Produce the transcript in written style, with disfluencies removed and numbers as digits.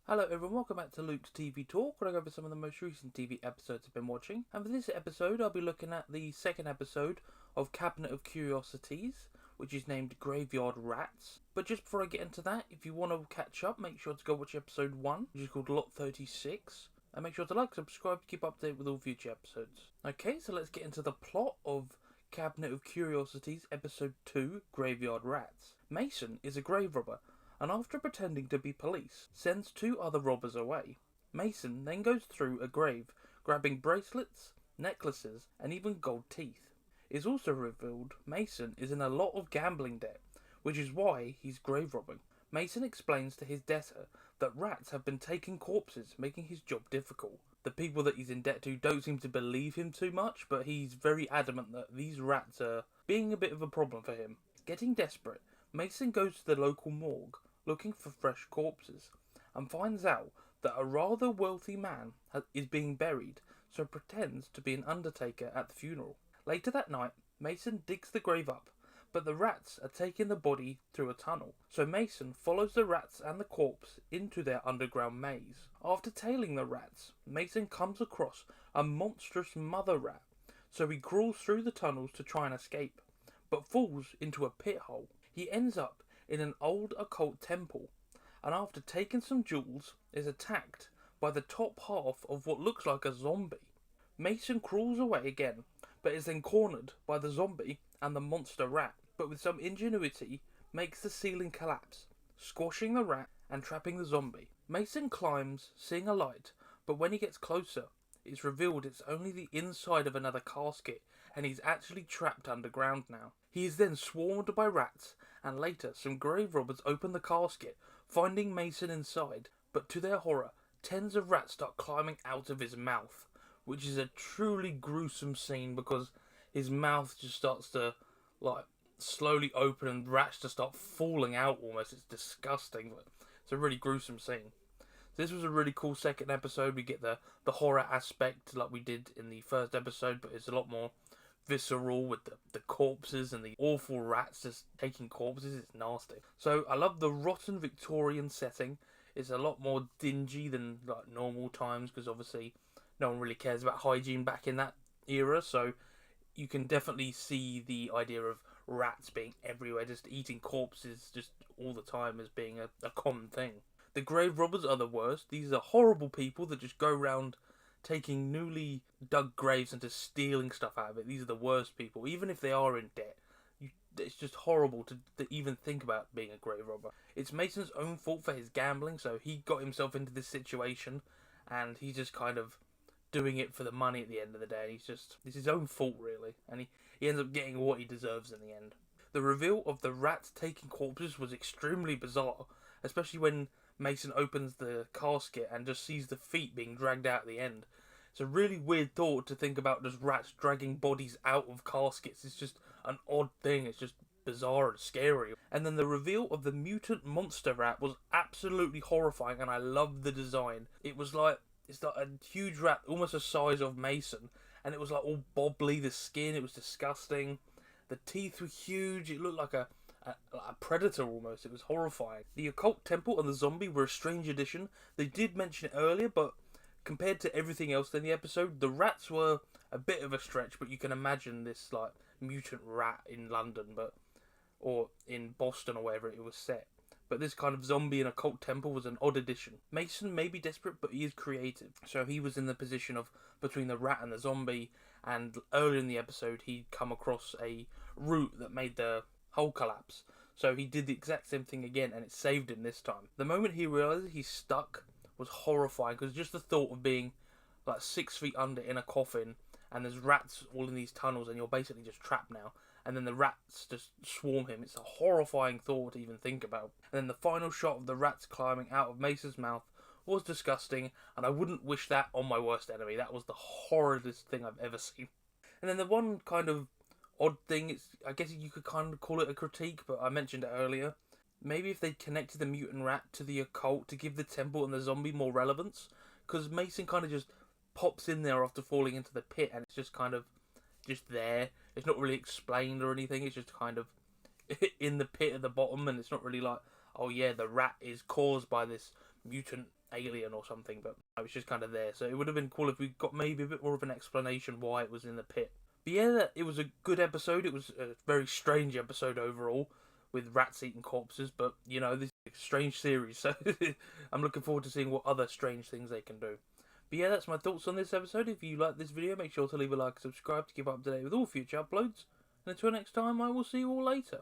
Hello everyone, welcome back to Luke's TV Talk, where I go over some of the most recent TV episodes I've been watching. And for this episode, I'll be looking at the second episode of Cabinet of Curiosities, which is named Graveyard Rats. But just before I get into that, if you want to catch up, make sure to go watch episode 1, which is called Lot 36. And make sure to like, subscribe to keep up to date with all future episodes. Okay, so let's get into the plot of Cabinet of Curiosities, episode 2, Graveyard Rats. Mason is a grave robber, and after pretending to be police, sends two other robbers away. Mason then goes through a grave, grabbing bracelets, necklaces, and even gold teeth. It's also revealed Mason is in a lot of gambling debt, which is why he's grave robbing. Mason explains to his debtor that rats have been taking corpses, making his job difficult. The people that he's in debt to don't seem to believe him too much, but he's very adamant that these rats are being a bit of a problem for him. Getting desperate, Mason goes to the local morgue, looking for fresh corpses, and finds out that a rather wealthy man is being buried, so pretends to be an undertaker at the funeral. Later that night, Mason digs the grave up, but the rats are taking the body through a tunnel, so Mason follows the rats and the corpse into their underground maze. After tailing the rats, Mason comes across a monstrous mother rat, so he crawls through the tunnels to try and escape, but falls into a pit hole. He ends up in an old occult temple, and after taking some jewels, is attacked by the top half of what looks like a zombie. Mason crawls away again, but is then cornered by the zombie and the monster rat, but with some ingenuity makes the ceiling collapse, squashing the rat and trapping the zombie. Mason climbs, seeing a light, but when he gets closer, it's revealed it's only the inside of another casket, and he's actually trapped underground now. He is then swarmed by rats, and later some grave robbers open the casket, finding Mason inside, but to their horror, tens of rats start climbing out of his mouth, which is a truly gruesome scene because his mouth just starts to, slowly open and rats just start falling out almost. It's disgusting, but it's a really gruesome scene. This was a really cool second episode. We get the horror aspect like we did in the first episode, but it's a lot more visceral with the corpses and the awful rats just taking corpses. It's nasty. So I love the rotten Victorian setting. It's a lot more dingy than like normal times because obviously no one really cares about hygiene back in that era. So you can definitely see the idea of rats being everywhere, just eating corpses just all the time as being a common thing. The grave robbers are the worst. These are horrible people that just go around taking newly dug graves and just stealing stuff out of it. These are the worst people, even if they are in debt. It's just horrible to even think about being a grave robber. It's Mason's own fault for his gambling, so he got himself into this situation, and he's just kind of doing it for the money at the end of the day. It's his own fault, really, and he ends up getting what he deserves in the end. The reveal of the rats taking corpses was extremely bizarre, especially when Mason opens the casket and just sees the feet being dragged out at the end. It's a really weird thought to think about just rats dragging bodies out of caskets. It's just an odd thing. It's just bizarre and scary. And then the reveal of the mutant monster rat was absolutely horrifying, and I loved the design. It's like a huge rat, almost the size of Mason, and it was like all bobbly, the skin, it was disgusting. The teeth were huge. It looked like a predator almost. It was horrifying. The occult temple and the zombie were a strange addition. They did mention it earlier, but compared to everything else in the episode, the rats were a bit of a stretch, but you can imagine this like mutant rat in London, or in Boston or wherever it was set. But this kind of zombie and occult temple was an odd addition. Mason may be desperate, but he is creative. So he was in the position of between the rat and the zombie, and earlier in the episode he'd come across a root that made the whole collapse. So he did the exact same thing again, and it saved him this time. The moment he realised he's stuck was horrifying, because just the thought of being like 6 feet under in a coffin, and there's rats all in these tunnels, and you're basically just trapped now, and then the rats just swarm him. It's a horrifying thought to even think about. And then the final shot of the rats climbing out of Mason's mouth was disgusting, and I wouldn't wish that on my worst enemy. That was the horridest thing I've ever seen. And then the one kind of odd thing, I guess you could kind of call it a critique, but I mentioned it earlier. Maybe if they connected the mutant rat to the occult to give the temple and the zombie more relevance, because Mason kind of just pops in there after falling into the pit, and it's just kind of just there. It's not really explained or anything. It's just kind of in the pit at the bottom, and it's not really like, oh yeah, the rat is caused by this mutant alien or something, but it was just kind of there. So it would have been cool if we got maybe a bit more of an explanation why it was in the pit. But yeah, it was a good episode. It was a very strange episode overall, with rats eating corpses. But this is a strange series, so I'm looking forward to seeing what other strange things they can do. But yeah, that's my thoughts on this episode. If you like this video, make sure to leave a like and subscribe to keep up to date with all future uploads. And until next time, I will see you all later.